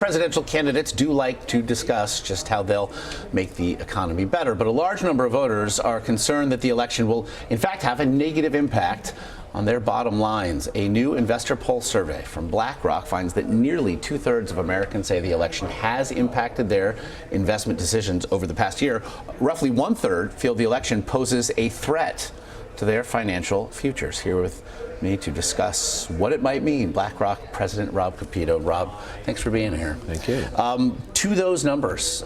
Presidential candidates do like to discuss just how they'll make the economy better, but a large number of voters are concerned that the election will, in fact, have a negative impact on their bottom lines. A new investor poll survey from BlackRock finds that nearly two-thirds of Americans say the election has impacted their investment decisions over the past year. Roughly one-third feel the election poses a threat to their financial futures. Here with me to discuss what it might mean, BlackRock President Rob Kapito. Rob, thanks for being here. Thank you. To those numbers,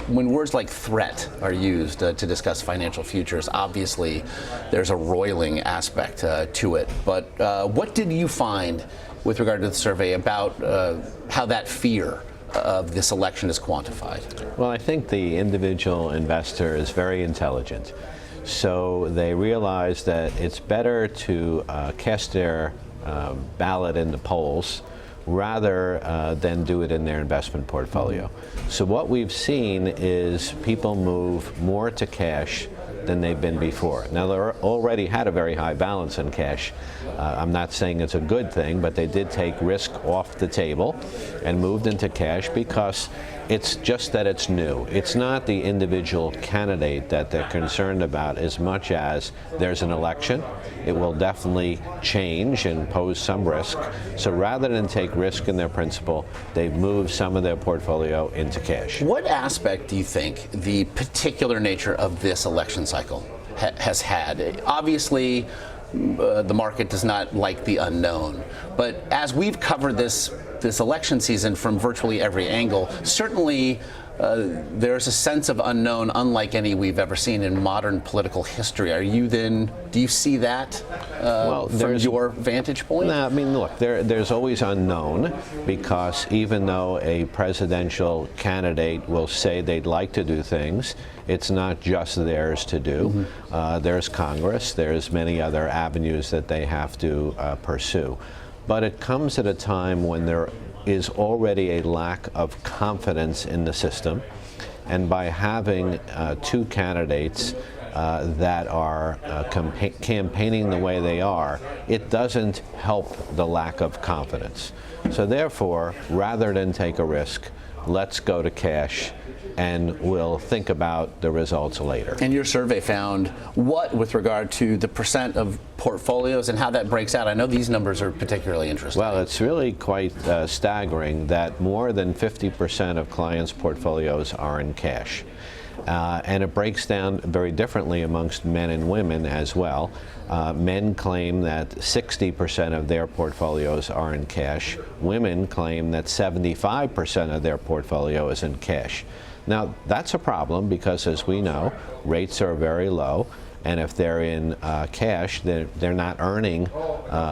when words like threat are used to discuss financial futures, obviously there's a roiling aspect to it. But what did you find with regard to the survey about how that fear of this election is quantified? Well, I think the individual investor is very intelligent. So they realize that it's better to cast their ballot in the polls rather than do it in their investment portfolio. So what we've seen is people move more to cash than they've been before. Now, they already had a very high balance in cash. I'm not saying it's a good thing, but they did take risk off the table and moved into cash because it's just that it's new. It's not the individual candidate that they're concerned about as much as there's an election. It will definitely change and pose some risk. So rather than take risk in their principal, they've moved some of their portfolio into cash. What aspect do you think the particular nature of this election cycle has had? Obviously, the market does not like the unknown. But as we've covered this election season from virtually every angle, certainly there's a sense of unknown unlike any we've ever seen in modern political history. Do you see that from your vantage point? No, I mean, look, there's always unknown because even though a presidential candidate will say they'd like to do things, it's not just theirs to do. There's Congress, there's many other avenues that they have to pursue. But it comes at a time when there is already a lack of confidence in the system. And by having two candidates that are campaigning the way they are, it doesn't help the lack of confidence. So therefore, rather than take a risk, let's go to cash and we'll think about the results later. And your survey found what with regard to the percent of portfolios and how that breaks out? I know these numbers are particularly interesting. Well, it's really quite staggering that more than 50% of clients' portfolios are in cash. And it breaks down very differently amongst men and women as well. Men claim that 60% of their portfolios are in cash. Women claim that 75% of their portfolio is in cash. Now, that's a problem because, as we know, rates are very low. And if they're in cash, they're not earning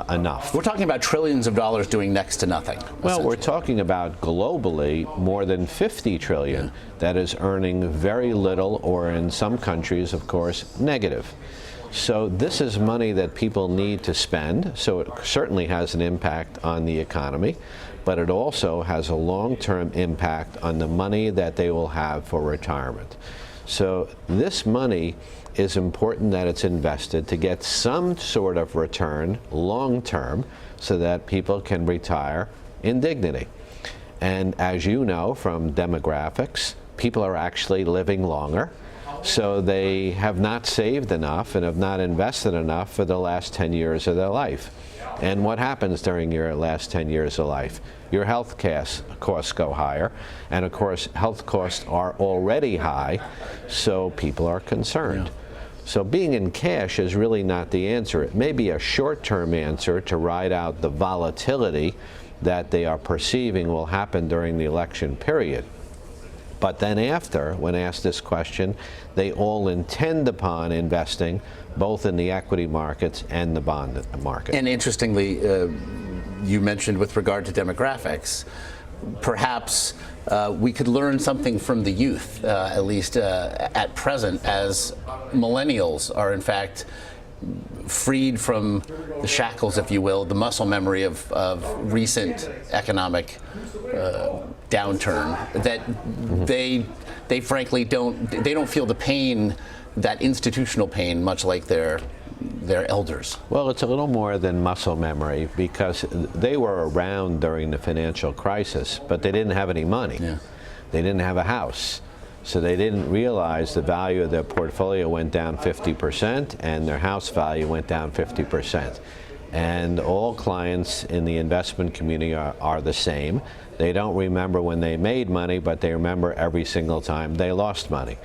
enough. We're talking about trillions of dollars doing next to nothing. Well, we're talking about globally more than 50 trillion that is earning very little, or in some countries, of course, negative. So this is money that people need to spend, so it certainly has an impact on the economy, but it also has a long-term impact on the money that they will have for retirement. So this money is important that it's invested to get some sort of return long-term so that people can retire in dignity. And as you know from demographics, people are actually living longer. So they have not saved enough and have not invested enough for the last 10 years of their life. And what happens during your last 10 years of life? Your health costs go higher, and of course health costs are already high, so people are concerned. So being in cash is really not the answer. It may be a short-term answer to ride out the volatility that they are perceiving will happen during the election period. But then after, when asked this question, they all intend upon investing both in the equity markets and the bond market. And interestingly, you mentioned with regard to demographics, perhaps we could learn something from the youth, at least at present, as millennials are in fact freed from the shackles, if you will, the muscle memory of recent economic downturn, that they frankly don't feel the pain, that institutional pain, much like their their elders? Well, it's a little more than muscle memory, because they were around during the financial crisis, but they didn't have any money. Yeah. They didn't have a house. So they didn't realize the value of their portfolio went down 50% and their house value went down 50%. And all clients in the investment community are the same. They don't remember when they made money, but they remember every single time they lost money.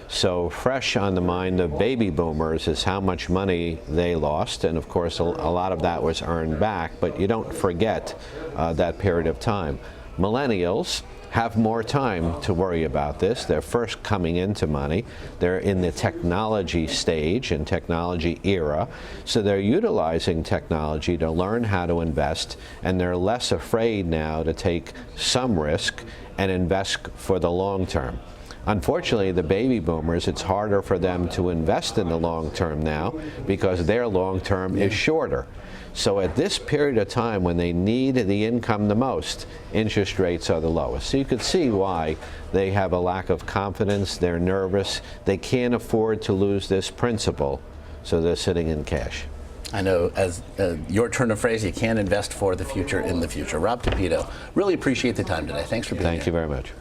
So fresh on the mind of baby boomers is how much money they lost, and of course a lot of that was earned back, but you don't forget that period of time. Millennials have more time to worry about this. They're first coming into money. They're in the technology stage and technology era, so they're utilizing technology to learn how to invest, and they're less afraid now to take some risk and invest for the long term. Unfortunately, the baby boomers, it's harder for them to invest in the long term now because their long term is shorter. So at this period of time when they need the income the most, interest rates are the lowest. So you could see why they have a lack of confidence, they're nervous, they can't afford to lose this principal, so they're sitting in cash. I know, as your turn of phrase, you can invest for the future in the future. Rob Kapito, really appreciate the time today. Thanks for being here. Thank you very much.